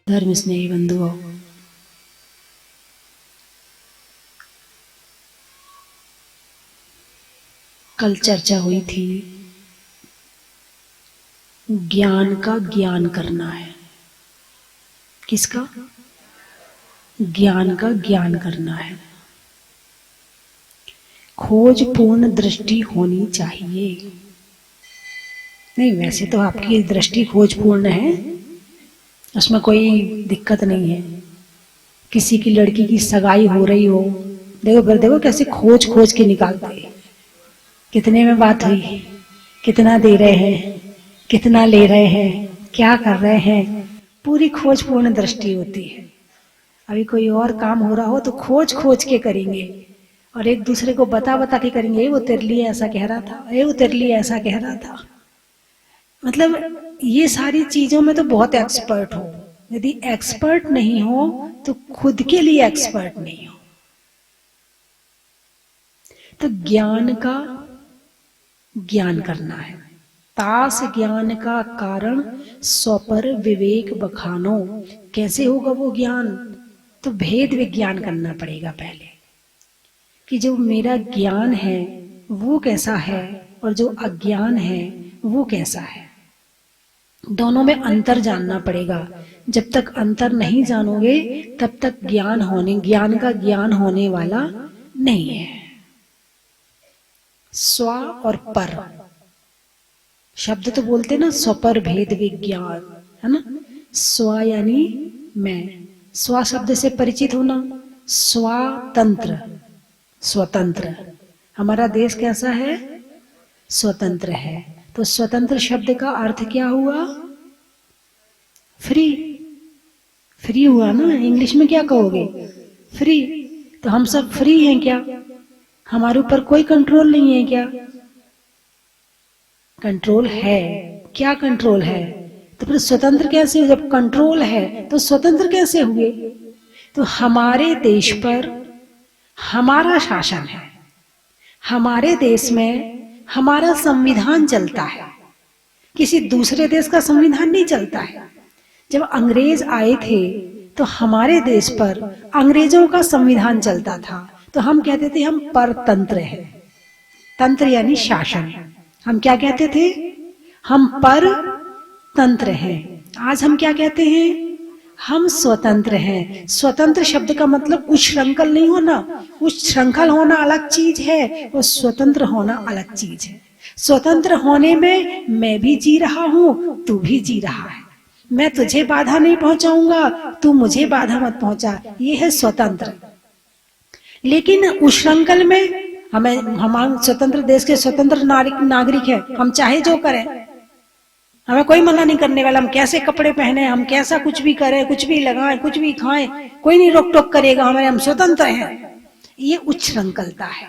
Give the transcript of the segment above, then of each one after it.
धर्म स्नेही बंधुओं, कल चर्चा हुई थी ज्ञान का ज्ञान करना है। किसका? ज्ञान का ज्ञान करना है। खोजपूर्ण दृष्टि होनी चाहिए। नहीं, वैसे तो आपकी दृष्टि खोजपूर्ण है, उसमें कोई दिक्कत नहीं है। किसी की लड़की की सगाई हो रही हो, देखो फिर देखो कैसे खोज खोज के निकालते हैं। कितने में बात हुई, कितना दे रहे हैं, कितना ले रहे हैं, क्या कर रहे हैं, पूरी खोजपूर्ण दृष्टि होती है। अभी कोई और काम हो रहा हो तो खोज खोज के करेंगे और एक दूसरे को बता बता के करेंगे, वो तेरे लिए ऐसा कह रहा था, वो तेरे लिए ऐसा कह रहा था। मतलब ये सारी चीजों में तो बहुत एक्सपर्ट हो। यदि एक्सपर्ट नहीं हो तो खुद के लिए एक्सपर्ट नहीं हो। तो ज्ञान का ज्ञान करना है। तास ज्ञान का कारण स्वपर विवेक बखानो। कैसे होगा वो ज्ञान? तो भेद विज्ञान करना पड़ेगा पहले, कि जो मेरा ज्ञान है वो कैसा है और जो अज्ञान है वो कैसा है। दोनों में अंतर जानना पड़ेगा। जब तक अंतर नहीं जानोगे तब तक ज्ञान का ज्ञान होने वाला नहीं है। स्व और पर शब्द तो बोलते ना, स्वपर भेद विज्ञान, है ना। स्व यानी मैं, स्व शब्द से परिचित होना। स्वातंत्र, स्वतंत्र। हमारा देश कैसा है? स्वतंत्र है। तो स्वतंत्र शब्द का अर्थ क्या हुआ? फ्री। फ्री हुआ ना। इंग्लिश में क्या कहोगे? फ्री। तो हम सब फ्री हैं क्या? हमारे ऊपर कोई कंट्रोल नहीं है क्या? कंट्रोल है। क्या कंट्रोल है? तो फिर स्वतंत्र कैसे? जब कंट्रोल है तो स्वतंत्र कैसे हुए? तो हमारे देश पर हमारा शासन है, हमारे देश में हमारा संविधान चलता है। किसी दूसरे देश का संविधान नहीं चलता है। जब अंग्रेज आए थे तो हमारे देश पर अंग्रेजों का संविधान चलता था, तो हम कहते थे हम परतंत्र हैं। तंत्र यानी शासन। हम क्या कहते थे? हम परतंत्र हैं। आज हम क्या कहते हैं? हम स्वतंत्र हैं। स्वतंत्र शब्द का मतलब उच्छृंखल नहीं होना। उच्छृंखल होना अलग चीज है और स्वतंत्र होना अलग चीज है। स्वतंत्र होने में मैं भी जी रहा हूं, तू भी जी रहा है। मैं तुझे बाधा नहीं पहुंचाऊंगा, तू मुझे बाधा मत पहुंचा। ये है स्वतंत्र। लेकिन उच्छृंखल में हम स्वतंत्र देश के स्वतंत्र नागरिक हैं। हम चाहे जो करें, हमें कोई मना नहीं करने वाला। हम कैसे कपड़े पहने, हम कैसा कुछ भी करें, कुछ भी लगाएं, कुछ भी खाएं, कोई नहीं रोक टोक करेगा हमें। हम स्वतंत्र हैं। ये उच्छृंखलता है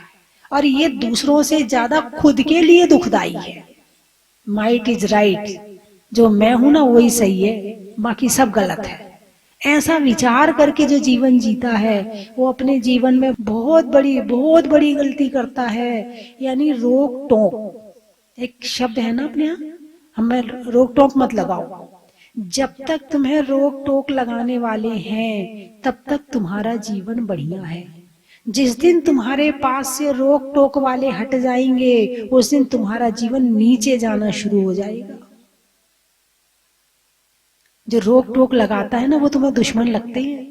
और ये दूसरों से ज्यादा खुद के लिए दुखदाई है। Might is right. जो मैं हूं ना वही सही है, बाकी सब गलत है। ऐसा विचार करके जो जीवन जीता है वो अपने जीवन में बहुत बड़ी गलती करता है। यानी रोक टोक एक शब्द है ना अपने यहाँ, हमें रोक टोक मत लगाओ। जब तक तुम्हें रोक टोक लगाने वाले हैं तब तक तुम्हारा जीवन बढ़िया है। जिस दिन तुम्हारे पास से रोक टोक वाले हट जाएंगे उस दिन तुम्हारा जीवन नीचे जाना शुरू हो जाएगा। जो रोक टोक लगाता है ना वो तुम्हें दुश्मन लगते हैं।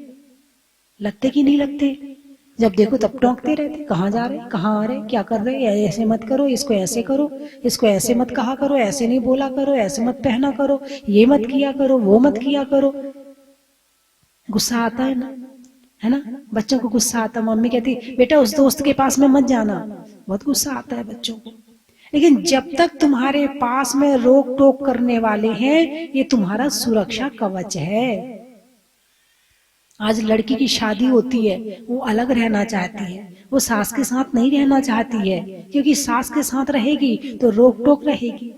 लगते कि नहीं लगते? जब देखो तब टोकते रहते, कहाँ जा रहे, कहाँ आ रहे, क्या कर रहे, ऐसे मत करो, इसको ऐसे करो, इसको ऐसे मत कहा करो, ऐसे नहीं बोला करो, ऐसे मत पहना करो, ये मत किया करो, वो मत किया करो। गुस्सा आता है ना, है ना। बच्चों को गुस्सा आता, मम्मी कहती बेटा उस दोस्त के पास में मत जाना, बहुत गुस्सा आता है बच्चों को। लेकिन जब तक तुम्हारे पास में रोक टोक करने वाले हैं ये तुम्हारा सुरक्षा कवच है। आज लड़की की शादी होती है, वो अलग रहना चाहती है, वो सास के साथ नहीं रहना चाहती है, क्योंकि सास के साथ रहेगी तो रोक टोक रहेगी।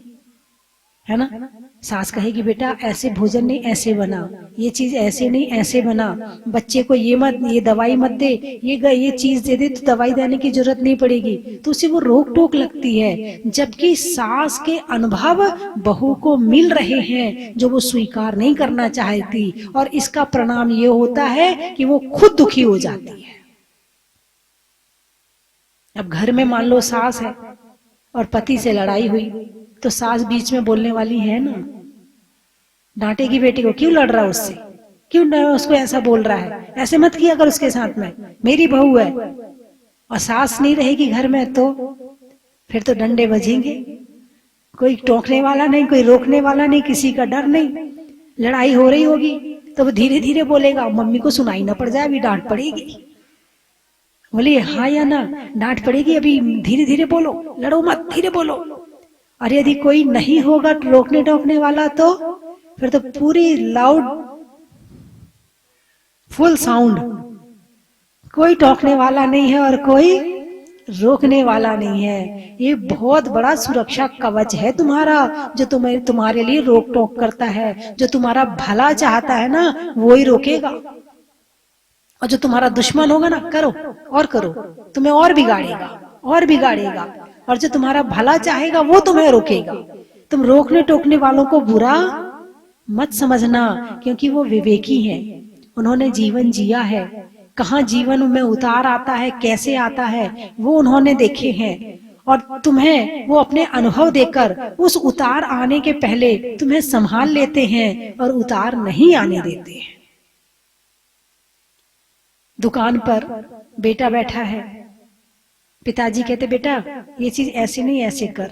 है ना। सास कहेगी बेटा ऐसे भोजन नहीं ऐसे बना, ये चीज ऐसे नहीं ऐसे बना, बच्चे को ये मत, ये दवाई मत दे, ये चीज दे दे तो दवाई देने की जरूरत नहीं पड़ेगी, तो उसे वो रोक टोक लगती है। जबकि सास के अनुभव बहू को मिल रहे हैं जो वो स्वीकार नहीं करना चाहती, और इसका परिणाम ये होता है कि वो खुद दुखी हो जाती है। अब घर में मान लो सास है और पति से लड़ाई हुई, तो सास बीच में बोलने वाली है ना, डांटेगी बेटी को, क्यों लड़ रहा है उससे, क्यों उसको ऐसा बोल रहा है, ऐसे मत किया कर उसके साथ में, मेरी बहू है। और सास नहीं रहेगी घर में तो फिर तो डंडे बजेंगे, कोई टोकने वाला नहीं, कोई रोकने वाला नहीं, किसी का डर नहीं। लड़ाई हो रही होगी तो वो धीरे धीरे बोलेगा, मम्मी को सुनाई ना पड़ जाए, अभी डांट पड़ेगी। बोलिए हाँ या ना, डांट पड़ेगी, अभी धीरे धीरे बोलो, लड़ो मत, धीरे बोलो। और यदि कोई नहीं होगा रोकने टोकने वाला तो फिर तो पूरी लाउड फुल साउंड, कोई टोकने वाला नहीं है और कोई रोकने वाला नहीं है। ये बहुत बड़ा सुरक्षा कवच है तुम्हारा, जो तुम्हारे लिए रोक टोक करता है। जो तुम्हारा भला चाहता है ना वो ही रोकेगा, और जो तुम्हारा दुश्मन होगा ना, करो और करो, तुम्हें और बिगाड़ेगा और बिगाड़ेगा। और जो तुम्हारा भला चाहेगा वो तुम्हें रोकेगा। तुम रोकने टोकने वालों को बुरा मत समझना, क्योंकि वो विवेकी हैं, उन्होंने जीवन जिया है, कहाँ जीवन में उतार आता है, कैसे आता है, वो उन्होंने देखे हैं। और तुम्हें वो अपने अनुभव देकर उस उतार आने के पहले तुम्हें संभाल लेते हैं और उतार नहीं आने देते हैं। दुकान पर बेटा बैठा है, पिताजी कहते बेटा ये चीज ऐसे नहीं ऐसे कर,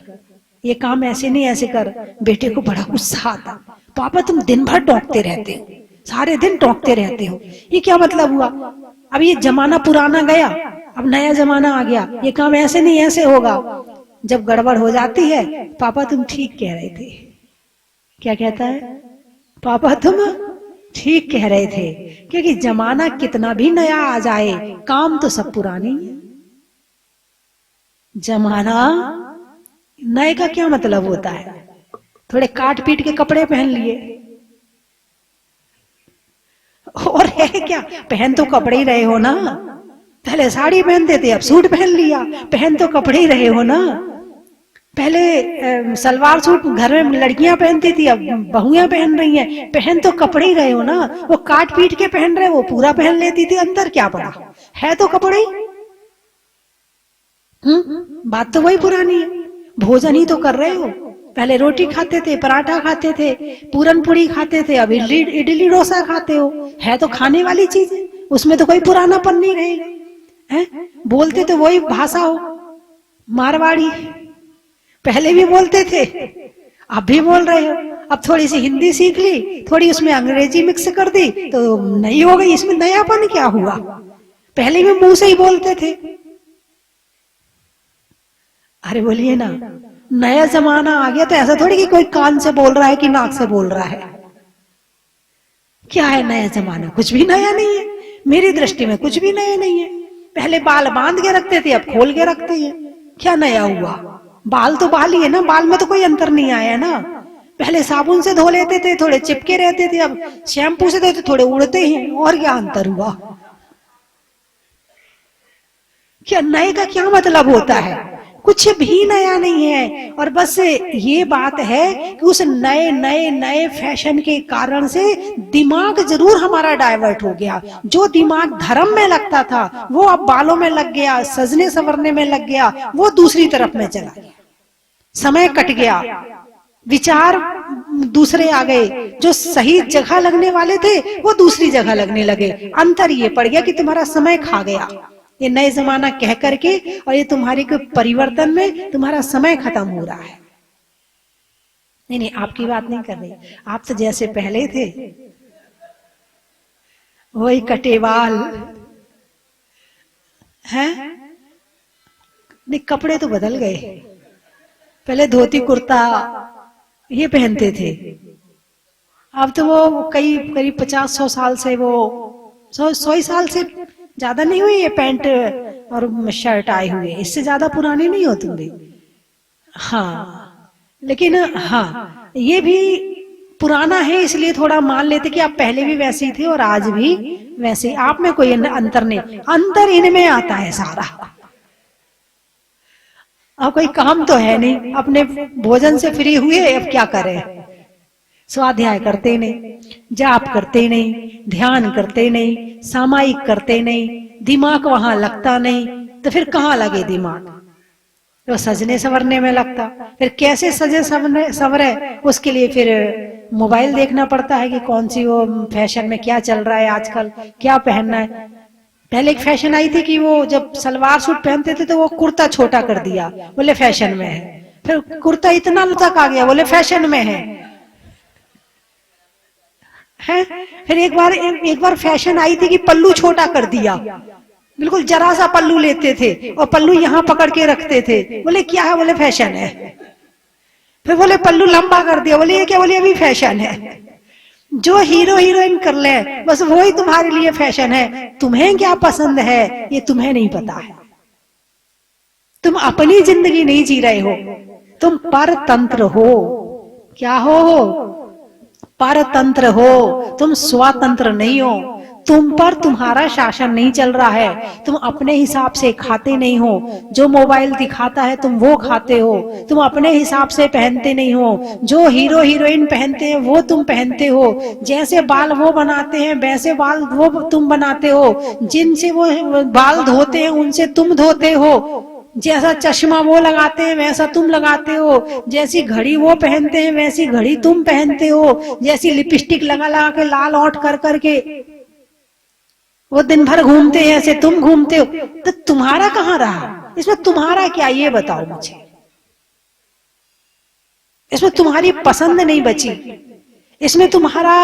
ये काम ऐसे नहीं ऐसे कर। बेटे को बड़ा गुस्सा आता, पापा तुम दिन भर टोकते रहते हो, सारे दिन टोकते रहते हो, ये क्या मतलब हुआ, अब ये जमाना पुराना गया, अब नया जमाना आ गया, ये काम ऐसे नहीं ऐसे होगा। जब गड़बड़ हो जाती है, पापा तुम ठीक कह रहे थे। क्या कहता है, पापा तुम ठीक कह रहे थे। क्योंकि जमाना कितना भी नया आ जाए, काम तो सब पुराने ही है। जमाना नए का क्या मतलब होता है, थोड़े काट पीट के कपड़े पहन लिए, और है क्या, पहन तो कपड़े ही रहे हो ना। पहले साड़ी पहनते थे, अब सूट पहन लिया, पहन तो कपड़े ही रहे हो ना। पहले सलवार सूट घर में लड़कियां पहनती थी, अब बहुएं पहन रही हैं, पहन तो कपड़े ही रहे हो ना। वो काट पीट के पहन रहे, वो पूरा पहन लेती थी, अंदर क्या पड़ा, है तो कपड़े ही। बात तो वही पुरानी है, भोजन ही तो कर रहे हो। पहले रोटी खाते थे, पराठा खाते थे, पूरन पूरी खाते थे, अब इडली डोसा खाते हो, है तो खाने वाली चीज है, उसमें तो कोई पुरानापन नहीं रहेगा। है बोलते तो वही भाषा हो, मारवाड़ी, पहले भी बोलते थे, अब भी बोल रहे हो। अब थोड़ी सी हिंदी सीख ली, थोड़ी उसमें अंग्रेजी मिक्स कर दी तो नहीं हो गई, इसमें नयापन क्या हुआ, पहले भी मुंह से ही बोलते थे। अरे बोलिए ना, नया जमाना आ गया तो ऐसा थोड़ी कि कोई कान से बोल रहा है कि नाक से बोल रहा है। क्या है नया जमाना, कुछ भी नया नहीं है, मेरी दृष्टि में कुछ भी नया नहीं है। पहले बाल बांध के रखते थे, अब खोल के रखते हैं, क्या नया हुआ, बाल तो बाल ही है ना, बाल में तो कोई अंतर नहीं आया ना। पहले साबुन से धो लेते थे, थोड़े चिपके रहते थे, अब शैम्पू से धोते थोड़े उड़ते हैं, और क्या अंतर हुआ। क्या नए का क्या मतलब होता है, कुछ भी नया नहीं है। और बस ये बात है कि उस नए नए नए फैशन के कारण से दिमाग जरूर हमारा डाइवर्ट हो गया। जो दिमाग धर्म में लगता था वो अब बालों में लग गया, सजने संवरने में लग गया, वो दूसरी तरफ में चला गया, समय कट गया, विचार दूसरे आ गए, जो सही जगह लगने वाले थे वो दूसरी जगह लगने लगे। अंतर ये पड़ गया कि तुम्हारा समय खा गया ये नए जमाना कह करके, और ये तुम्हारे के परिवर्तन में तुम्हारा समय खत्म हो रहा है। नहीं नहीं, आपकी बात नहीं कर रही, आप तो जैसे पहले थे वही कटेवाल हैं। नहीं, कपड़े तो बदल गए, पहले धोती कुर्ता ये पहनते थे, अब तो वो करीब 50-100 साल से, वो 100 साल से ज्यादा नहीं हुई ये पैंट और शर्ट आए हुए, इससे ज्यादा पुराने नहीं हो तुम भी। हाँ, लेकिन हाँ, ये भी पुराना है, इसलिए थोड़ा मान लेते कि आप पहले भी वैसे ही थे और आज भी वैसे। आप में कोई अंतर नहीं, अंतर इनमें आता है सारा। अब कोई काम तो है नहीं, अपने भोजन से फ्री हुए, अब क्या करें? स्वाध्याय करते नहीं, जाप करते नहीं, ध्यान करते नहीं, सामायिक करते नहीं, दिमाग वहां लगता नहीं, तो फिर कहाँ लगे दिमाग? तो सजने संवरने में लगता। फिर कैसे सजे संवरे? उसके लिए फिर मोबाइल देखना पड़ता है कि कौन सी वो फैशन में क्या चल रहा है आजकल, क्या पहनना है। पहले एक फैशन आई थी कि वो जब सलवार सूट पहनते थे तो वो कुर्ता छोटा कर दिया, बोले फैशन में है। फिर कुर्ता इतना तक आ गया, बोले फैशन में है। फिर एक बार फैशन आई थी कि पल्लू छोटा कर दिया, बिल्कुल जरा सा पल्लू लेते थे और पल्लू यहाँ पकड़ के रखते थे, बोले क्या है? बोले फैशन है। फिर बोले पल्लू लंबा कर दिया, बोले ये क्या? बोले अभी फैशन है। जो हीरो हीरोइन कर ले बस वही तुम्हारे लिए फैशन है। तुम्हें क्या पसंद है ये तुम्हें नहीं पता है। तुम अपनी जिंदगी नहीं जी रहे हो, तुम परतंत्र हो। क्या हो? परतंत्र हो, तुम स्वतंत्र नहीं हो। तुम पर तुम्हारा शासन नहीं चल रहा है, तुम अपने हिसाब से खाते नहीं हो। जो मोबाइल दिखाता है तुम वो खाते हो, तुम अपने हिसाब से पहनते नहीं हो। जो हीरो हीरोइन पहनते हैं वो तुम पहनते हो। जैसे बाल वो बनाते हैं वैसे बाल वो तुम बनाते हो। जिनसे वो बाल धोते हैं उनसे तुम धोते हो। जैसा चश्मा वो लगाते हैं वैसा तुम लगाते हो। जैसी घड़ी वो पहनते हैं वैसी घड़ी तुम पहनते हो। जैसी लिपस्टिक लगा लगा के लाल ओंठ कर करके वो दिन भर घूमते हैं ऐसे तुम घूमते हो। तो तुम्हारा कहाँ रहा? इसमें तुम्हारा क्या, ये बताओ मुझे। इसमें तुम्हारी पसंद नहीं बची, इसमें तुम्हारा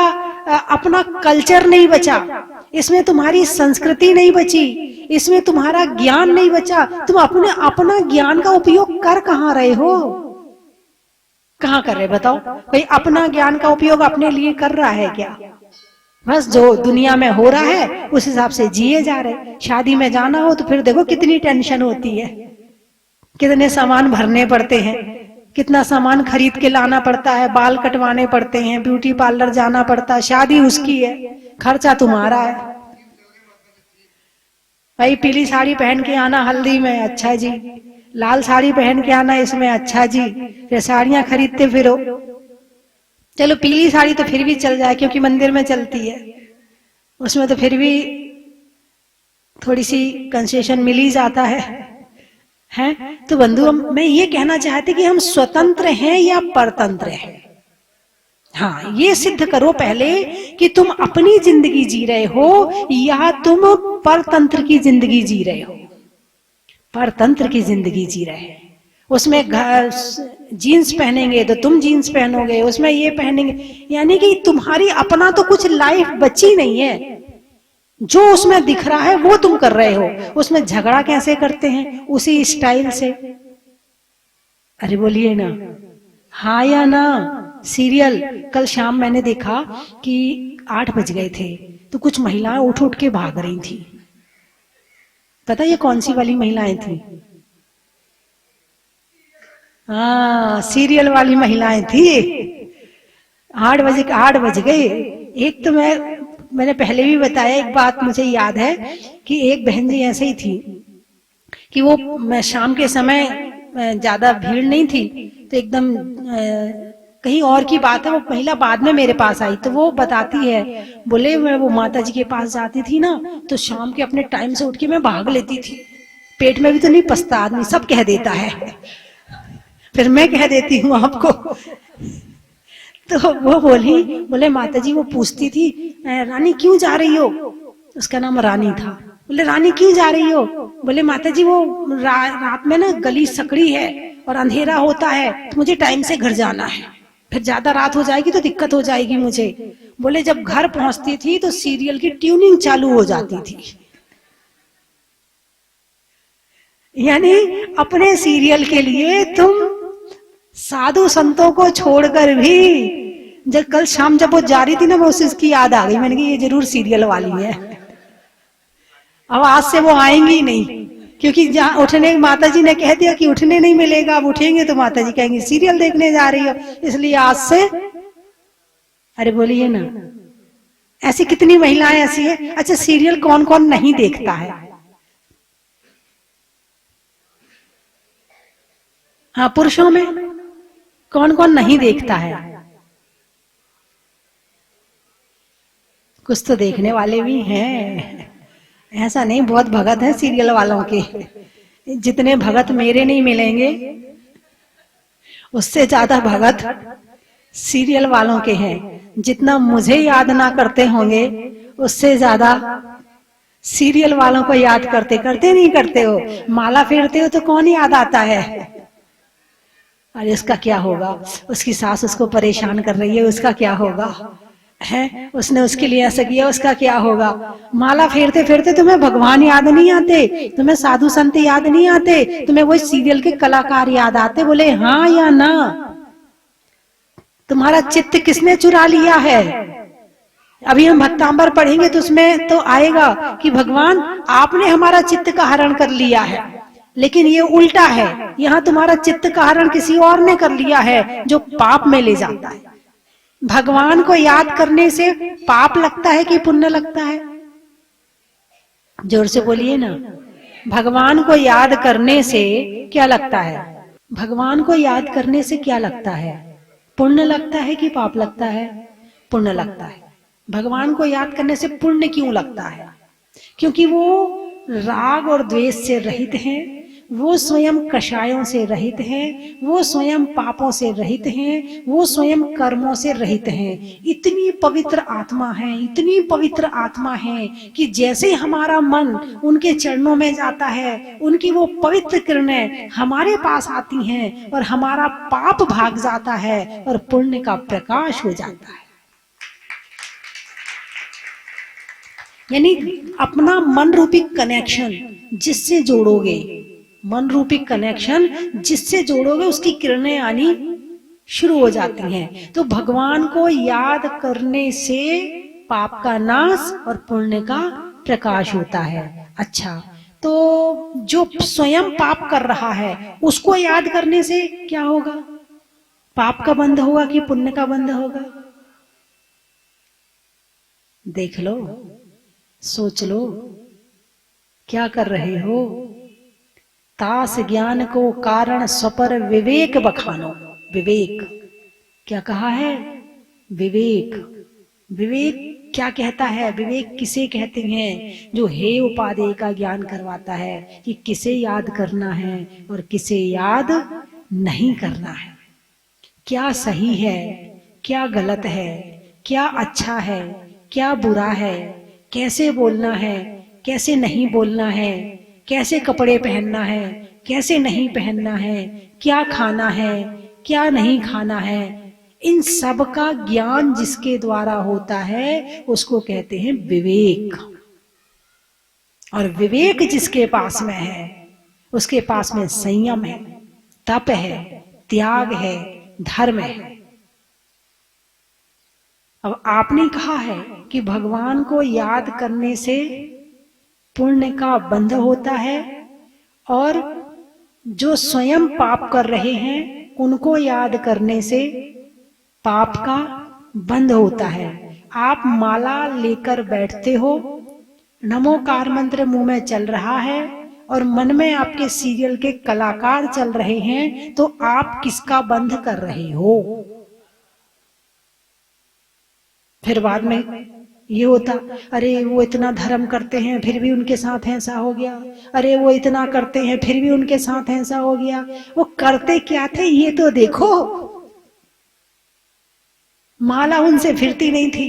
अपना कल्चर नहीं बचा, इसमें तुम्हारी संस्कृति नहीं बची, इसमें तुम्हारा ज्ञान नहीं बचा। तुम अपना ज्ञान का उपयोग कर कहाँ रहे हो? कहाँ कर रहे बताओ? कोई अपना ज्ञान का उपयोग अपने लिए कर रहा है क्या? बस जो दुनिया में हो रहा है उस हिसाब से जिए जा रहे। शादी में जाना हो तो फिर देखो कितनी टेंशन होती है, कितने सामान भरने पड़ते हैं, कितना सामान खरीद के लाना पड़ता है, बाल कटवाने पड़ते हैं, ब्यूटी पार्लर जाना पड़ता है। शादी उसकी है, खर्चा तुम्हारा है। भाई पीली साड़ी पहन के आना हल्दी में, अच्छा जी। लाल साड़ी पहन के आना इसमें, अच्छा जी। फिर साड़ियां खरीदते फिरो। चलो पीली साड़ी तो फिर भी चल जाए क्योंकि मंदिर में चलती है, उसमें तो फिर भी थोड़ी सी कंसेशन मिल ही जाता है। तो बंधु मैं ये कहना चाहती कि हम स्वतंत्र हैं या परतंत्र हैं? हाँ, ये सिद्ध करो पहले कि तुम अपनी जिंदगी जी रहे हो या तुम परतंत्र की जिंदगी जी रहे हो। परतंत्र की जिंदगी जी रहे हैं, उसमें जीन्स पहनेंगे तो तुम जीन्स पहनोगे, उसमें ये पहनेंगे, यानी कि तुम्हारी अपना तो कुछ लाइफ बची नहीं है। जो उसमें दिख रहा है वो तुम कर रहे हो। उसमें झगड़ा कैसे करते हैं? उसी स्टाइल से। अरे बोलिए ना, हाँ या ना? सीरियल कल शाम मैंने देखा कि 8 बज गए थे तो कुछ महिलाएं उठ उठ के भाग रही थी। पता ये कौन सी वाली महिलाएं थी? हाँ, सीरियल वाली महिलाएं थी। 8 बज गए। एक तो मैंने पहले भी बताया, एक बात मुझे याद है कि एक बहन जी ऐसे ही थी कि वो शाम के समय ज्यादा भीड़ नहीं थी तो एकदम कहीं और की बात है, वो महिला बाद में मेरे पास आई तो वो बताती है, बोले मैं वो माता जी के पास जाती थी ना तो शाम के अपने टाइम से उठ के मैं भाग लेती थी। पेट में भी तो नहीं पचता, आदमी सब कह देता है, फिर मैं कह देती हूँ आपको। तो वो बोले माता जी वो पूछती थी रानी क्यों जा रही हो? उसका नाम रानी था। बोले रानी क्यों जा रही हो? बोले माता जी वो रात में ना गली सकड़ी है और अंधेरा होता है तो मुझे टाइम से घर जाना है, फिर ज्यादा रात हो जाएगी तो दिक्कत हो जाएगी मुझे। बोले जब घर पहुंचती थी तो सीरियल की ट्यूनिंग चालू हो जाती थी। यानी अपने सीरियल के लिए तुम साधु संतों को छोड़कर भी, जब कल शाम जब वो जा रही थी ना वो उसकी याद आ गई। मैंने कहा ये जरूर सीरियल वाली है, अब आज से वो आएंगी नहीं क्योंकि जहां उठने, माता जी ने कह दिया कि उठने नहीं मिलेगा, अब उठेंगे तो माता जी कहेंगे सीरियल देखने जा रही हो, इसलिए आज से, अरे बोलिए ना, ऐसी कितनी महिलाएं ऐसी है। अच्छा, सीरियल कौन कौन नहीं देखता है? हाँ, पुरुषों में कौन कौन नहीं देखता है? कुछ तो देखने वाले भी हैं, ऐसा नहीं, बहुत भगत है सीरियल वालों के। जितने भगत मेरे नहीं मिलेंगे, उससे ज्यादा भगत सीरियल वालों के हैं। जितना मुझे याद ना करते होंगे, उससे ज्यादा सीरियल वालों को याद करते करते नहीं करते हो। माला फेरते हो तो कौन याद आता है? अरे उसका क्या होगा, उसकी सास उसको परेशान कर रही है, उसका क्या होगा, है उसने उसके लिए ऐसा किया, उसका क्या होगा। माला फेरते फेरते तुम्हें भगवान याद नहीं आते, तुम्हें साधु संत याद नहीं आते, तुम्हें वही सीरियल के कलाकार याद आते। बोले हाँ या ना? तुम्हारा चित्त किसने चुरा लिया है? अभी हम भक्तांबर पढ़ेंगे तो उसमें तो आएगा कि भगवान आपने हमारा चित्त का हरण कर लिया है, लेकिन ये उल्टा है, यहाँ तुम्हारा चित्त का हरण किसी और ने कर लिया है जो पाप में ले जाता है। भगवान को याद करने से पाप लगता है कि पुण्य लगता है? जोर से बोलिए ना। भगवान को याद करने से क्या लगता है? भगवान को याद करने से क्या लगता है? पुण्य लगता है कि पाप लगता है? पुण्य लगता है। भगवान को याद करने से पुण्य क्यों लगता है? क्योंकि वो राग और द्वेष से रहित हैं, वो स्वयं कषायों से रहित हैं, वो स्वयं पापों से रहित हैं, वो स्वयं कर्मों से रहित हैं। इतनी पवित्र आत्मा है, इतनी पवित्र आत्मा है कि जैसे हमारा मन उनके चरणों में जाता है, उनकी वो पवित्र किरणें हमारे पास आती हैं और हमारा पाप भाग जाता है और पुण्य का प्रकाश हो जाता है। यानी अपना मन रूपी कनेक्शन जिससे जोड़ोगे, मन रूपी कनेक्शन जिससे जोड़ोगे, उसकी किरणें आनी शुरू हो जाती हैं। तो भगवान को याद करने से पाप का नाश और पुण्य का प्रकाश होता है। अच्छा, तो जो स्वयं पाप कर रहा है उसको याद करने से क्या होगा? पाप का बंध होगा कि पुण्य का बंध होगा? देख लो, सोच लो, क्या कर रहे हो? तास ज्ञान को कारण स्वपर विवेक बखानो। विवेक क्या कहा है? विवेक, विवेक क्या कहता है? विवेक किसे कहते हैं? जो हे उपादेय का ज्ञान करवाता है कि किसे याद करना है और किसे याद नहीं करना है, क्या सही है, क्या गलत है, क्या अच्छा है, क्या बुरा है, कैसे बोलना है, कैसे नहीं बोलना है, कैसे कपड़े पहनना है, कैसे नहीं पहनना है, क्या खाना है, क्या नहीं खाना है। इन सब का ज्ञान जिसके द्वारा होता है उसको कहते हैं विवेक। और विवेक जिसके पास में है उसके पास में संयम है, तप है, त्याग है, धर्म है। अब आपने कहा है कि भगवान को याद करने से पुण्य का बंध होता है और जो स्वयं पाप कर रहे हैं उनको याद करने से पाप का बंध होता है। आप माला लेकर बैठते हो, नमोकार मंत्र मुंह में चल रहा है और मन में आपके सीरियल के कलाकार चल रहे हैं, तो आप किसका बंध कर रहे हो? फिर बाद में ये होता, अरे वो इतना धर्म करते हैं फिर भी उनके साथ ऐसा हो गया, अरे वो इतना करते हैं फिर भी उनके साथ ऐसा हो गया। वो करते क्या थे ये तो देखो। माला उनसे फिरती नहीं थी,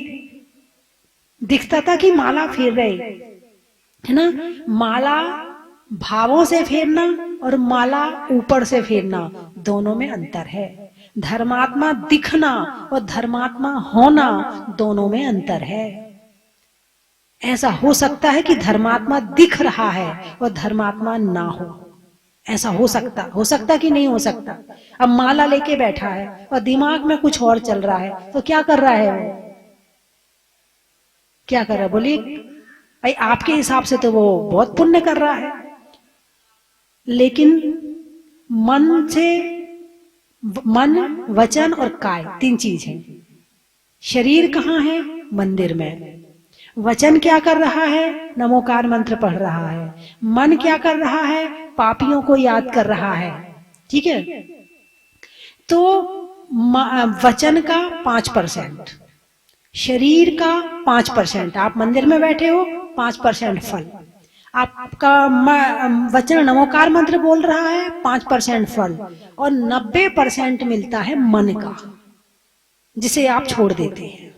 दिखता था कि माला फेर रहे, है ना। माला भावों से फेरना और माला ऊपर से फेरना, दोनों में अंतर है। धर्मात्मा दिखना और धर्मात्मा होना, दोनों में अंतर है। ऐसा हो सकता है कि धर्मात्मा दिख रहा है और धर्मात्मा ना हो, ऐसा हो सकता कि नहीं हो सकता। अब माला लेके बैठा है और दिमाग में कुछ और चल रहा है, तो क्या कर रहा है वो? क्या कर रहा है बोलिए? भाई आपके हिसाब से तो वो बहुत पुण्य कर रहा है, लेकिन मन से, मन, वचन और काय 3 चीज है। शरीर कहाँ है? मंदिर में। वचन क्या कर रहा है? नमोकार मंत्र पढ़ रहा है। मन क्या कर रहा है? पापियों को याद कर रहा है। ठीक है, तो वचन का 5%, शरीर का 5%, आप मंदिर में बैठे हो 5% फल, आपका वचन नमोकार मंत्र बोल रहा है 5% फल, और 90% मिलता है मन का, जिसे आप छोड़ देते हैं,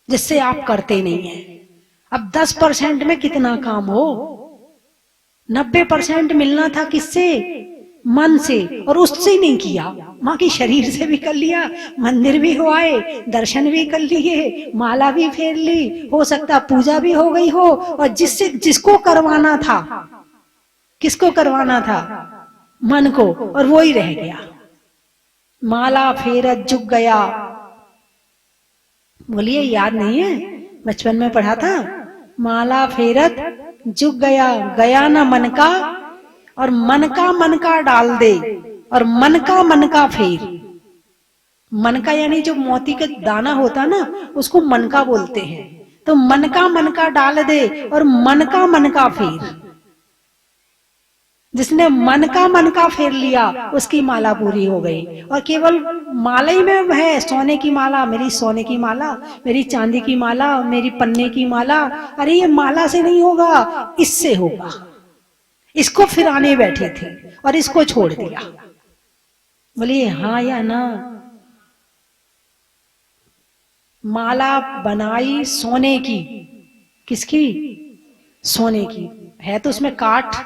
जिससे आप करते नहीं हैं। अब 10% में कितना काम हो? 90% मिलना था किससे? मन से, और उससे नहीं किया। माँ की शरीर से भी कर लिया, मंदिर भी हो आए, दर्शन भी कर लिए, माला भी फेर ली, हो सकता पूजा भी हो गई हो, और जिसको करवाना था, किसको करवाना था? मन को, और वो ही रह गया। माला फेरत जुग गया। बोलिए, याद नहीं है? बचपन में पढ़ा था, माला फेरत जुग गया, गया ना मन का, और मन का डाल दे, और मन का फेर। मन का यानी जो मोती का दाना होता ना, उसको मन का बोलते हैं। तो मन का डाल दे, और मन का फेर। जिसने मन का फेर लिया, उसकी माला पूरी हो गई। और केवल माला ही में है, सोने की माला, मेरी सोने की माला, मेरी चांदी की माला, मेरी पन्ने की माला। अरे ये माला से नहीं होगा, इससे होगा। इसको फिर आने बैठे थे और इसको छोड़ दिया। बोलिए हाँ या ना? माला बनाई सोने की, किसकी? सोने की। है तो उसमें काठ,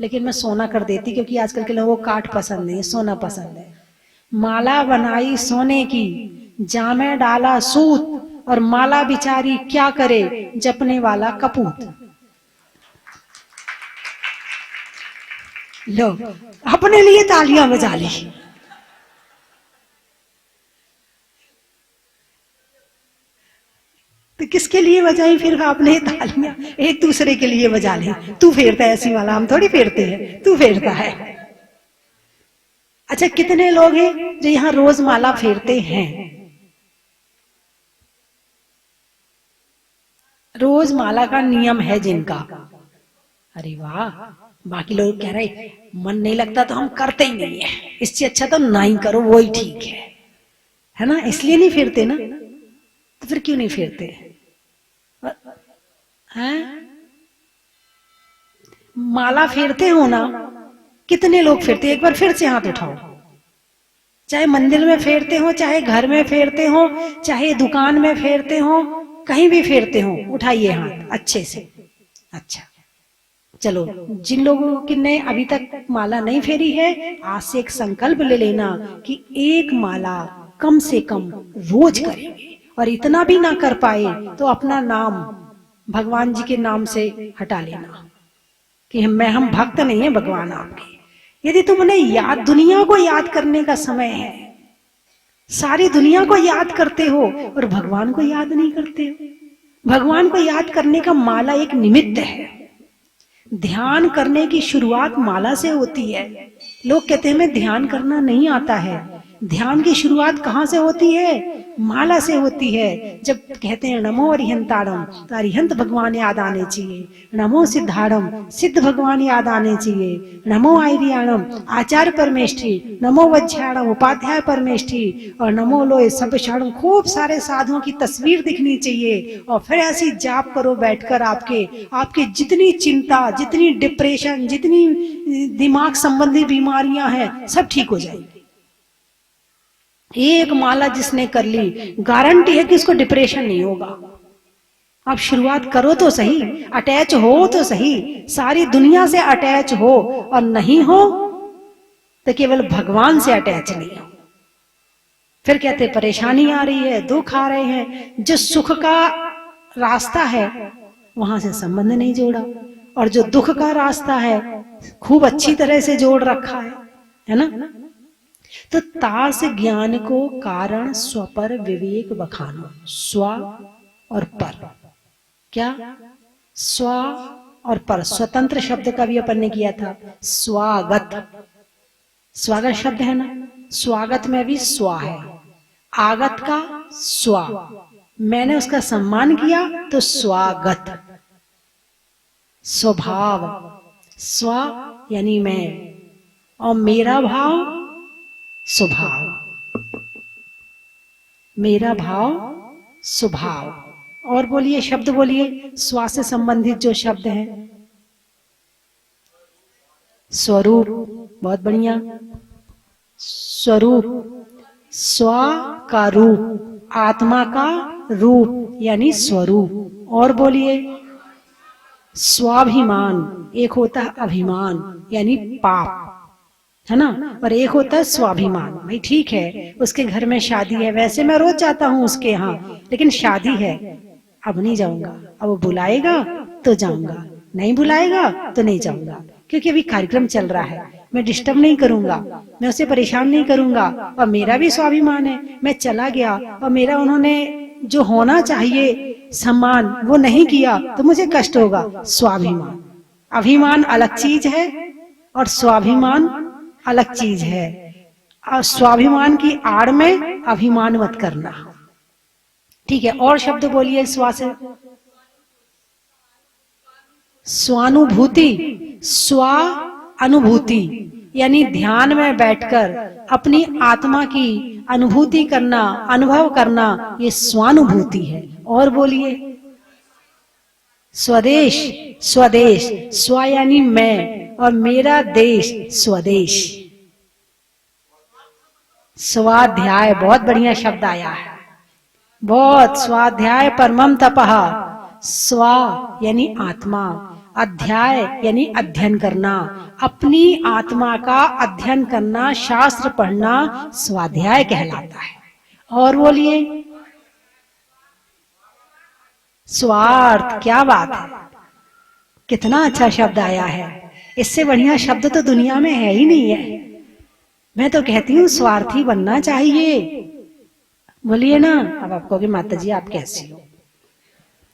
लेकिन मैं सोना कर देती, क्योंकि आजकल के लोगों को काठ पसंद नहीं है, सोना पसंद है। माला बनाई सोने की, जामे डाला सूत, और माला बिचारी क्या करे, जपने वाला कपूत। लो, अपने लिए तालियां बजा ली। तो किसके लिए बजाई फिर आपने तालियां? एक दूसरे के लिए बजा ली। तू फेरता है ऐसी माला, हम थोड़ी फेरते हैं, तू फेरता है। अच्छा, कितने लोग हैं जो यहाँ रोज माला फेरते हैं? रोज माला का नियम है जिनका। अरे वाह, बाकी लोग कह रहे मन नहीं लगता तो हम करते ही नहीं है, इससे अच्छा तो ना ही करो, वो ही ठीक है ना? इसलिए नहीं फेरते ना? तो फिर क्यों नहीं फेरते हैं? माला फेरते हो ना? कितने लोग फेरते? एक बार फिर से हाथ उठाओ। चाहे मंदिर में फेरते हो, चाहे घर में फेरते हो, चाहे दुकान में फेरते हो, कहीं भी फेरते हो, उठाइए हाथ अच्छे से। अच्छा, चलो, जिन लोगों की ने अभी तक माला नहीं फेरी है, आज से एक संकल्प ले लेना कि एक माला कम से कम रोज करेंगे। और इतना भी ना कर पाए तो अपना नाम भगवान जी के नाम से हटा लेना कि हम भक्त नहीं है भगवान आपके। यदि तुमने याद, दुनिया को याद करने का समय है, सारी दुनिया को याद करते हो और भगवान को याद नहीं करते हो। भगवान को याद करने का माला एक निमित्त है। ध्यान करने की शुरुआत माला से होती है। लोग कहते हैं हमें ध्यान करना नहीं आता है। ध्यान की शुरुआत कहाँ से होती है? माला से होती है। जब कहते हैं नमो अरिहंताड़म, तो अरिहंत भगवान याद आने चाहिए। नमो सिद्धाड़म, सिद्ध भगवान याद आने चाहिए। नमो आर्याणम, आचार्य परमेष्ठी। नमो वज्राणम, उपाध्याय परमेष्ठी। और नमो लोय सब क्षण, खूब सारे साधुओं की तस्वीर दिखनी चाहिए। और फिर ऐसी जाप करो बैठकर, आपके जितनी चिंता, जितनी डिप्रेशन, जितनी दिमाग संबंधी बीमारियां हैं, सब ठीक हो जाएगी। एक माला जिसने कर ली, गारंटी है कि उसको डिप्रेशन नहीं होगा। आप शुरुआत करो तो सही, अटैच हो तो सही, सारी दुनिया से अटैच हो, और नहीं हो तो केवल भगवान से अटैच नहीं हो। फिर कहते परेशानी आ रही है, दुख आ रहे हैं, जो सुख का रास्ता है वहां से संबंध नहीं जोड़ा, और जो दुख का रास्ता है खूब अच्छी तरह से जोड़ रखा है ना? तो तास ज्ञान को कारण स्वपर विवेक बखानो। स्व और पर, क्या? स्व और पर। स्वतंत्र शब्द का भी अपन ने किया था स्वागत। स्वागत शब्द है ना, स्वागत में भी स्वा है, आगत का स्वा, मैंने उसका सम्मान किया तो स्वागत। स्वभाव, स्व यानी मैं, और मेरा भाव स्वभाव, मेरा भाव स्वभाव। और बोलिए, शब्द बोलिए स्वा से संबंधित जो शब्द हैं। स्वरूप, बहुत बढ़िया, स्वरूप, स्व का रूप, आत्मा का रूप यानी स्वरूप। और बोलिए स्वाभिमान, एक होता है अभिमान यानी पाप, है ना, और एक होता है स्वाभिमान। भाई ठीक है, उसके घर में शादी है, वैसे मैं रोज जाता हूँ उसके यहाँ, लेकिन शादी है, अब नहीं जाऊंगा। अब वो बुलाएगा तो जाऊंगा, नहीं बुलाएगा तो नहीं जाऊंगा, क्योंकि अभी कार्यक्रम चल रहा है, मैं डिस्टर्ब नहीं करूंगा, मैं उसे परेशान नहीं करूंगा, और मेरा भी स्वाभिमान है। मैं चला गया और मेरा उन्होंने जो होना चाहिए सम्मान वो नहीं किया तो मुझे कष्ट होगा। स्वाभिमान, अभिमान अलग चीज है और स्वाभिमान अलग चीज है। और स्वाभिमान की आड़ में अभिमान मत करना, ठीक है। और शब्द बोलिए स्वा से। स्वानुभूति, स्वा अनुभूति यानी ध्यान में बैठकर अपनी आत्मा की अनुभूति करना, अनुभव करना, ये स्वानुभूति है। और बोलिए स्वदेश, स्वदेश, स्व यानी मैं और मेरा देश स्वदेश। स्वाध्याय, बहुत बढ़िया शब्द आया है, बहुत। स्वाध्याय परमम तपः, स्वा यानी आत्मा, अध्याय यानी अध्ययन करना, अपनी आत्मा का अध्ययन करना, शास्त्र पढ़ना स्वाध्याय कहलाता है। और बोलिए स्वार्थ, क्या बात है, कितना अच्छा शब्द आया है, इससे बढ़िया शब्द तो दुनिया में है ही नहीं है। मैं तो कहती हूँ स्वार्थी बनना चाहिए। बोलिए ना। अब आप कहोगे माता जी आप कैसी हो,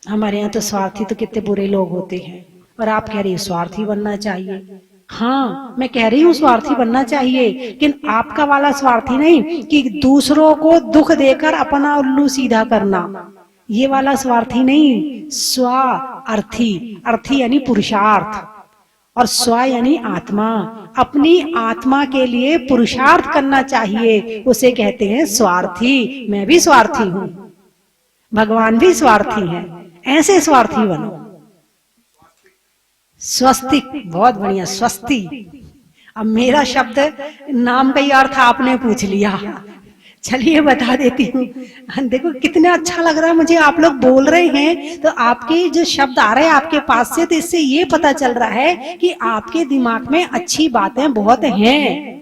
हमारे यहाँ तो स्वार्थी तो कितने बुरे लोग होते हैं, और आप कह रही हो स्वार्थी बनना चाहिए। हाँ, मैं कह रही हूँ स्वार्थी बनना चाहिए, लेकिन आपका वाला स्वार्थी नहीं कि दूसरों को दुख देकर अपना उल्लू सीधा करना, ये वाला स्वार्थी नहीं। स्व अर्थी, अर्थी यानी पुरुषार्थ, और स्व यानी आत्मा, अपनी आत्मा के लिए पुरुषार्थ करना चाहिए, उसे कहते हैं स्वार्थी। मैं भी स्वार्थी हूँ, भगवान भी स्वार्थी हैं, ऐसे स्वार्थी बनो। स्वस्तिक, बहुत बढ़िया, स्वस्ति। अब मेरा शब्द नाम का ही अर्थ आपने पूछ लिया, चलिए बता देती हूँ। देखो कितना अच्छा लग रहा है मुझे, आप लोग बोल रहे हैं तो आपके जो शब्द आ रहे हैं आपके पास से, तो इससे ये पता चल रहा है कि आपके दिमाग में अच्छी बातें बहुत हैं,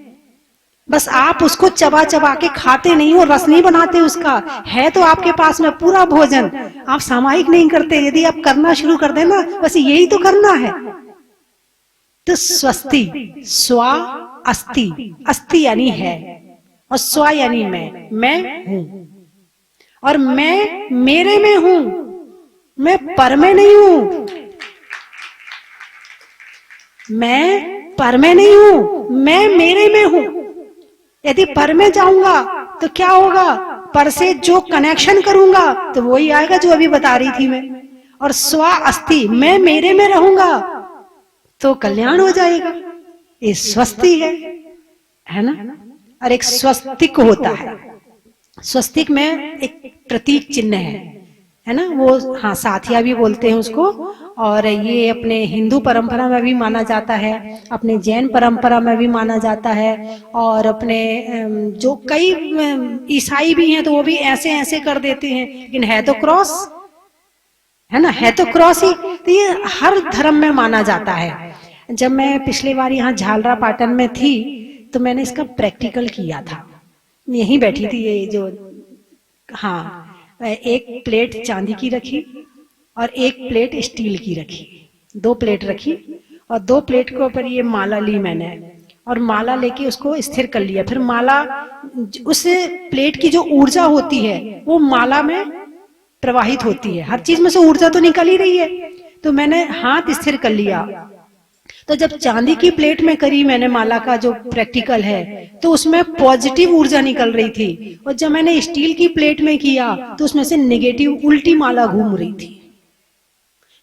बस आप उसको चबा चबा के खाते नहीं हो, रस नहीं बनाते उसका। है तो आपके पास में पूरा भोजन, आप सामायिक नहीं करते। यदि आप करना शुरू कर देना, बस यही तो करना है। तो स्वस्ति, स्वा अस्ति, अस्ति यानी है, और स्व यानी मैं हूं, और मैं मेरे में हूं, मैं पर में नहीं हूं। मैं पर में नहीं हूं, मैं मेरे में हूं। यदि पर में जाऊंगा तो क्या होगा, पर से जो कनेक्शन करूंगा तो वही आएगा जो अभी बता रही थी मैं। और स्व अस्ति, मैं मेरे में रहूंगा तो कल्याण हो जाएगा। ये स्वस्ति है ना। और एक स्वस्तिक होता है, स्वस्तिक में एक प्रतीक चिन्ह है ना, वो हाँ साथिया भी बोलते हैं उसको। और ये अपने हिंदू परंपरा में भी माना जाता है, अपने जैन परंपरा में भी माना जाता है, और अपने जो कई ईसाई भी हैं तो वो भी ऐसे ऐसे कर देते हैं, लेकिन है तो क्रॉस, है ना, है तो क्रॉस ही। तो ये हर धर्म में माना जाता है। जब मैं पिछली बार यहाँ झालरा पाटन में थी तो मैंने इसका प्रैक्टिकल किया था, यहीं बैठी थी ये जो, हाँ, एक प्लेट चांदी की रखी और एक प्लेट स्टील की रखी, 2 प्लेट रखी, और 2 प्लेट के ऊपर ये माला ली मैंने, और माला लेके उसको स्थिर कर लिया। फिर माला, उस प्लेट की जो ऊर्जा होती है वो माला में प्रवाहित होती है, हर चीज में से ऊर्जा तो निकल ही रही है, तो मैंने हाथ स्थिर कर लिया। तो जब चांदी की प्लेट में करी मैंने माला का जो प्रैक्टिकल है, तो उसमें पॉजिटिव ऊर्जा निकल रही थी, और जब मैंने स्टील की प्लेट में किया तो उसमें से नेगेटिव उल्टी माला घूम रही थी।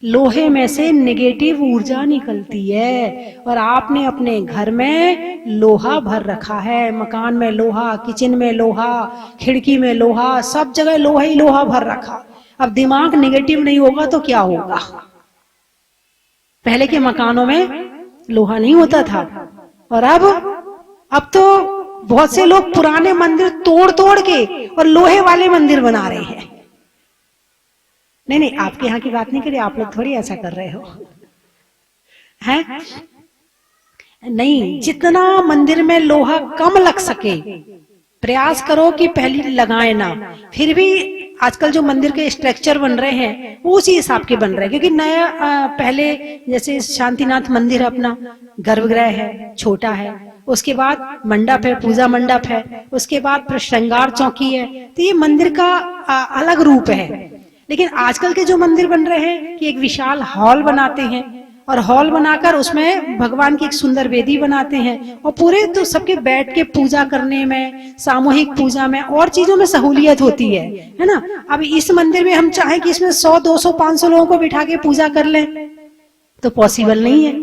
लोहे में से नेगेटिव ऊर्जा निकलती है, और आपने अपने घर में लोहा भर रखा है, मकान में लोहा, किचन में लोहा, खिड़की में लोहा, सब जगह लोहा ही लोहा भर रखा। अब दिमाग नेगेटिव नहीं होगा तो क्या होगा? पहले के मकानों में लोहा नहीं होता था, और अब तो बहुत से लोग पुराने मंदिर तोड़ तोड़ के और लोहे वाले मंदिर बना रहे हैं। नहीं नहीं, आपके यहाँ की बात नहीं करिए, आप लोग थोड़ी ऐसा कर रहे हो, हैं? नहीं, जितना मंदिर में लोहा कम लग सके प्रयास करो कि पहले लगाए ना। फिर भी आजकल जो मंदिर के स्ट्रक्चर बन रहे हैं वो उसी हिसाब के बन रहे हैं, क्योंकि नया पहले जैसे शांतिनाथ मंदिर अपना गर्भगृह है, छोटा है, उसके बाद मंडप है, पूजा मंडप है, उसके बाद फिर श्रृंगार चौकी है, तो ये मंदिर का अलग रूप है। लेकिन आजकल के जो मंदिर बन रहे हैं कि एक विशाल हॉल बनाते हैं, और हॉल बनाकर उसमें भगवान की एक सुंदर वेदी बनाते हैं, और पूरे तो सबके बैठ के पूजा करने में, सामूहिक पूजा में और चीजों में सहूलियत होती है ना। अब इस मंदिर में हम चाहें कि इसमें 100, 200, 500 लोगों को बिठा के पूजा कर लें तो पॉसिबल नहीं है।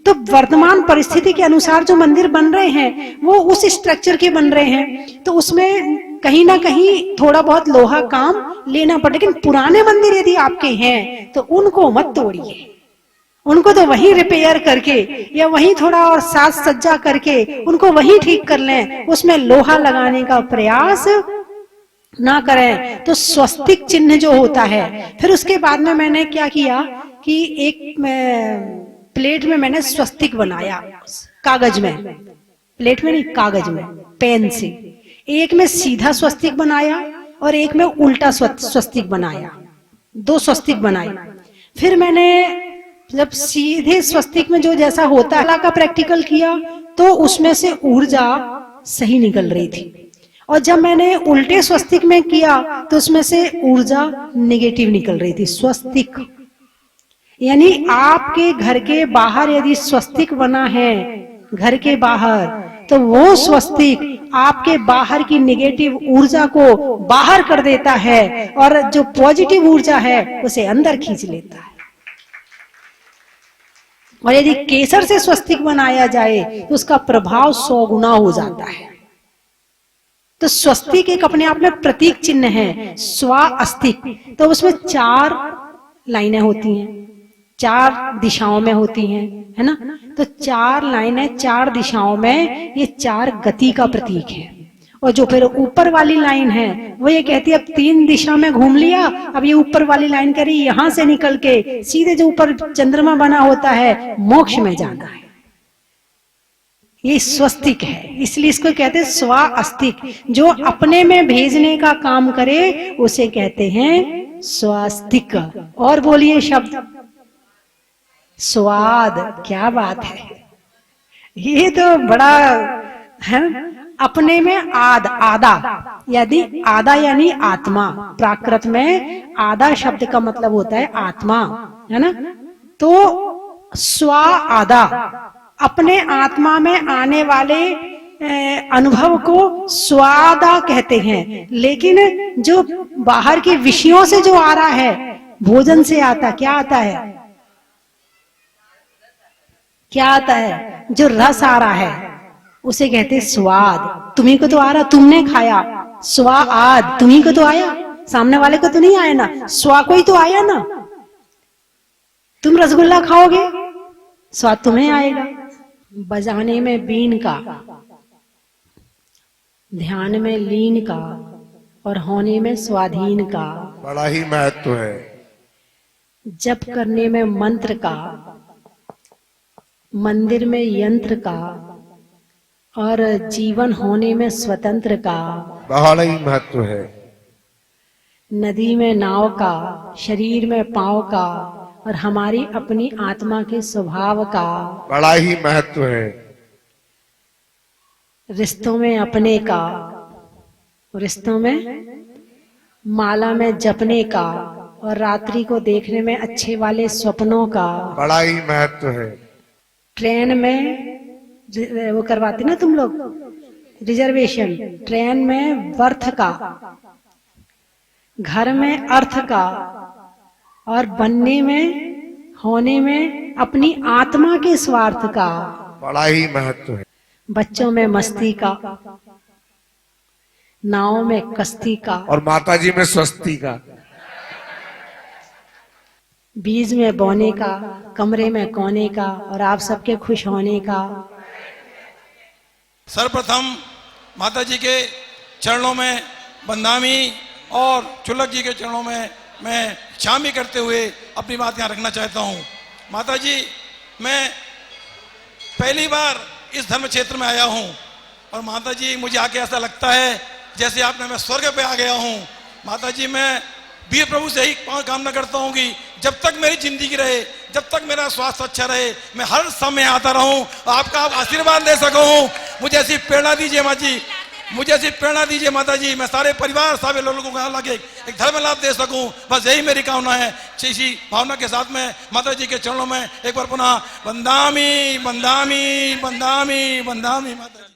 तो वर्तमान परिस्थिति के अनुसार जो मंदिर बन रहे हैं वो उस स्ट्रक्चर के बन रहे हैं, तो उसमें कहीं ना कहीं थोड़ा बहुत लोहा काम लेना पड़े। लेकिन पुराने मंदिर यदि आपके हैं तो उनको मत तोड़िए, उनको तो वहीं रिपेयर करके या वहीं थोड़ा और साज सज्जा करके उनको वहीं ठीक कर लें, उसमें लोहा लगाने का प्रयास ना करें। तो स्वस्तिक चिन्ह जो होता है, फिर उसके बाद में मैंने क्या किया कि एक प्लेट में मैंने स्वस्तिक बनाया, कागज में, प्लेट में नहीं, कागज में, पेन से। एक में सीधा स्वस्तिक बनाया और एक में उल्टा स्वस्तिक बनाया, 2 स्वस्तिक बनाए। फिर मैंने जब सीधे स्वस्तिक में जो जैसा होता है का प्रैक्टिकल किया तो उसमें से ऊर्जा सही निकल रही थी, और जब मैंने उल्टे स्वस्तिक में किया तो उसमें से ऊर्जा नेगेटिव निकल रही थी। स्वस्तिक यानी आपके घर के बाहर यदि स्वस्तिक बना है घर के बाहर, तो वो स्वस्तिक आपके बाहर की नेगेटिव ऊर्जा को बाहर कर देता है, और जो पॉजिटिव ऊर्जा है उसे अंदर खींच लेता है। और यदि केसर से स्वस्तिक बनाया जाए तो उसका प्रभाव 100 गुना हो जाता है। तो स्वस्तिक एक अपने आप में प्रतीक चिन्ह है, स्वास्तिक। तो उसमें 4 लाइनें होती हैं, 4 दिशाओं में होती हैं, है ना। तो 4 लाइनें 4 दिशाओं में, ये 4 गति का प्रतीक है। और जो फिर ऊपर वाली लाइन है वो ये कहती है अब 3 दिशा में घूम लिया, अब ये ऊपर वाली लाइन कह रही यहां से निकल के सीधे जो ऊपर चंद्रमा बना होता है मोक्ष में जाना है। ये स्वस्तिक है, इसलिए इसको कहते हैं स्वास्तिक। जो अपने में भेजने का काम करे उसे कहते हैं स्वास्तिक। और बोलिए शब्द स्वाद। क्या बात है, ये तो बड़ा है। अपने में आदा, यदि आदा यानी आत्मा, प्राकृत में आदा शब्द का मतलब होता है आत्मा, है ना। तो स्व आदा, अपने आत्मा में आने वाले अनुभव को स्वादा कहते हैं। लेकिन जो बाहर के विषयों से जो आ रहा है, भोजन से आता, क्या आता है, क्या आता है, जो रस आ रहा है उसे कहते हैं स्वाद। तुम्ही को तो आ रहा, तुमने खाया, स्वाद तुम्ही को तो आया, सामने वाले को तो नहीं आया ना, स्वा को ही तो आया ना। तुम रसगुल्ला खाओगे, स्वाद तुम्हें आएगा। बजाने में बीन का, ध्यान में लीन का, और होने में स्वाधीन का बड़ा ही महत्व है। जप करने में मंत्र का, मंदिर में यंत्र का, और जीवन होने में स्वतंत्र का बड़ा ही महत्व है। नदी में नाव का, शरीर में पांव का, और हमारी अपनी आत्मा के स्वभाव का बड़ा ही महत्व है। रिश्तों में अपने का, रिश्तों में माला में जपने का, और रात्रि को देखने में अच्छे वाले स्वप्नों का बड़ा ही महत्व है। ट्रेन में वो करवाते ना तुम लोग रिजर्वेशन, ट्रेन में बर्थ का, घर में अर्थ का, और बनने में होने में अपनी आत्मा के स्वार्थ का बड़ा ही महत्व है। बच्चों में मस्ती का, नाव में कश्ती का, और माता जी में स्वस्ति का, बीज में बोने का, कमरे में कोने का, और आप सबके खुश होने का। सर्वप्रथम माता जी के चरणों में बंदामी और चुलक जी के चरणों में मैं शामी करते हुए अपनी बात यहाँ रखना चाहता हूँ। माता जी, मैं पहली बार इस धर्म क्षेत्र में आया हूँ और माता जी मुझे आके ऐसा लगता है जैसे आपने मैं स्वर्ग पे आ गया हूँ। माता जी, मैं वीर प्रभु से ही कामना करता हूँ कि जब तक मेरी जिंदगी रहे, जब तक मेरा स्वास्थ्य अच्छा रहे, मैं हर समय आता रहूं, आपका आप आशीर्वाद दे सकूं। मुझे ऐसी प्रेरणा दीजिए माता जी, मुझे ऐसी प्रेरणा दीजिए माता जी, मैं सारे परिवार सारे लोगों को लगे एक धर्म लाभ दे सकूं, बस यही मेरी कामना है। इसी भावना के साथ में माता जी के चरणों में एक बार पुनः वंदामि वंदामि वंदामि वंदामि माता जी।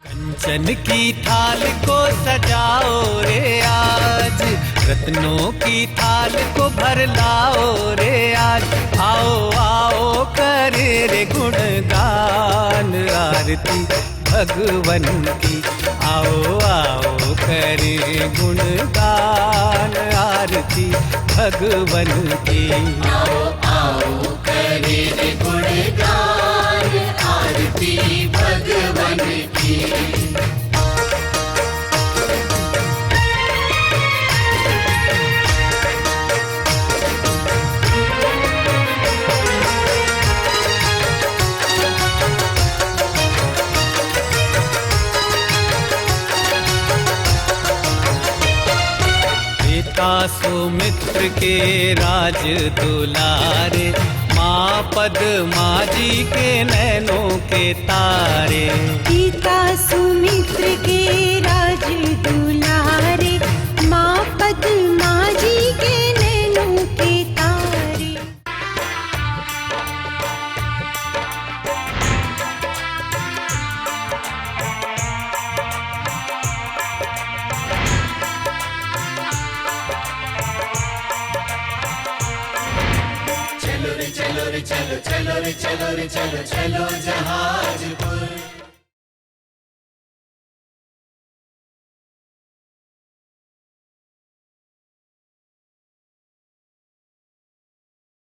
कंचन की थाल को सजाओ रे आज, रत्नों की थाल को भर लाओ रे आज। आओ आओ करे रे गुणगान आरती भगवन की, आओ आओ करे गुणगान आरती भगवन की। आओ आओ करे रे गुणगान आरती भगवन की। पिता सुमित्र के राज दुलारे, माँ पद्मा जी के नैनों के तारे। पिता सुमित्र के राज दुलारे, माँ पद्मा जी के नैनों के तारे। चलो रे चलो रे चलो, चलो रे चलो रे चलो, चलो जहाँ